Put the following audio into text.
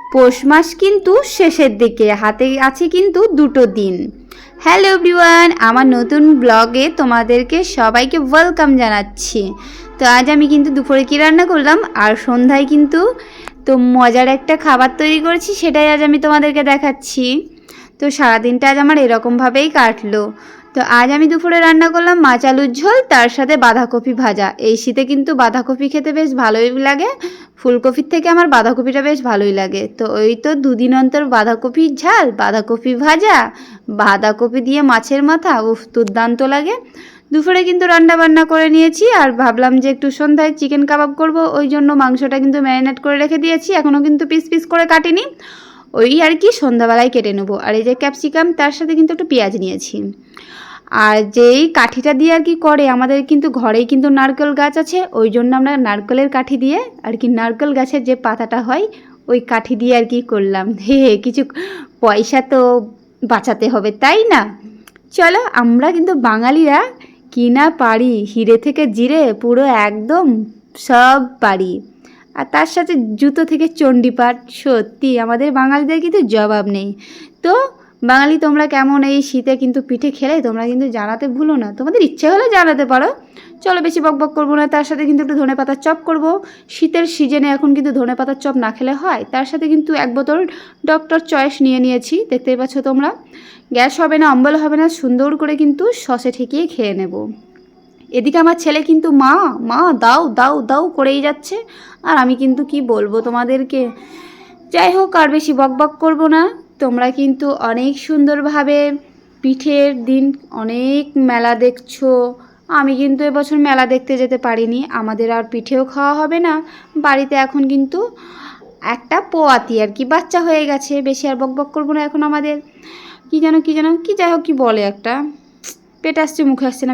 পৌষ মাস কিন্তু শেষের দিকে, হাতে আছে কিন্তু 2টো দিন। হ্যালো এভরিওয়ান, আমার নতুন ব্লগে তোমাদেরকে সবাইকে ওয়েলকাম জানাচ্ছি। তো আজ আমি কিন্তু দুপুরে কী রান্না করলাম আর সন্ধ্যায় কিন্তু তো মজার একটা খাবার তৈরি করেছি, সেটাই আজ আমি তোমাদেরকে দেখাচ্ছি। তো সারাদিনটা আজ আমার এরকমভাবেই কাটলো। তো আজ আমি দুপুরে রান্না করলাম মাছ আলুর ঝোল, তার সাথে বাঁধাকপি ভাজা। এই শীতে কিন্তু বাঁধাকপি খেতে বেশ ভালোই লাগে, ফুলকপির থেকে আমার বাঁধাকপিটা বেশ ভালোই লাগে। তো ওই তো দুদিন অন্তর বাঁধাকপির ঝাল, বাঁধাকপি ভাজা, বাঁধাকপি দিয়ে মাছের মাথা, উফ দুর্দান্ত লাগে। দুপুরে কিন্তু রান্না বান্না করে নিয়েছি, আর ভাবলাম যে একটু সন্ধ্যায় চিকেন কাবাব করব, ওই জন্য মাংসটা কিন্তু ম্যারিনেট করে রেখে দিয়েছি, এখনও কিন্তু পিস পিস করে কাটিনি, ওই আর কি সন্ধ্যাবেলায় কেটে নেবো। আর এই যে ক্যাপসিকাম, তার সাথে কিন্তু একটু পেঁয়াজ নিয়েছি। আর যেই কাঠিটা দিয়ে আর কি করে, আমাদের কিন্তু ঘরেই কিন্তু নারকেল গাছ আছে, ওই জন্য আমরা নারকেলের কাঠি দিয়ে আর কি, নারকেল গাছের যে পাতাটা হয় ওই কাঠি দিয়ে আর কি করলাম। কিছু পয়সা তো বাঁচাতে হবে, তাই না? চলো, আমরা কিন্তু বাঙালিরা কি না পারি, হিরে থেকে জিরে পুরো একদম সব পারি। আর তার সাথে জুতো থেকে চণ্ডীপাঠ, সত্যি আমাদের বাঙালিদের কিন্তু জবাব নেই। তো বাঙালি তোমরা কেমন এই শীতে কিন্তু পিঠে খেলে তোমরা কিন্তু জানাতে ভুলো না, তোমাদের ইচ্ছে হলে জানাতে পারো। চলো বেশি বকবক করবো না, তার সাথে কিন্তু একটু ধনেপাতার চপ করব। শীতের সিজনে এখন কিন্তু ধনেপাতার চপ না খেলে হয়। তার সাথে কিন্তু 1 বোতল ডক্টর চয়েস নিয়ে নিয়েছি, দেখতেই পাচ্ছ তোমরা। গ্যাস হবে না, অম্বল হবে না, সুন্দর করে কিন্তু সসে ঠেকিয়ে খেয়ে নেব। এদিকে আমার ছেলে কিন্তু মা মা দাও দাও দাও করেই যাচ্ছে, আর আমি কিন্তু কি বলবো তোমাদেরকে। যাই হোক, আর বেশি বকবক করব না। তোমরা কিন্তু অনেক সুন্দরভাবে পিঠের দিন অনেক মেলা দেখছো। আমি কিন্তু এবছর মেলা দেখতে যেতে পারিনি, আমাদের আর পিঠেও খাওয়া হবে না বাড়িতে। এখন কিন্তু একটা পোয়াতি আর কি বাচ্চা হয়ে গেছে, বেশি আর বকবক করবো না এখন। আমাদের কি যেন কি যাই হোক কি বলে একটা, পেট আসছে মুখে আসছে না।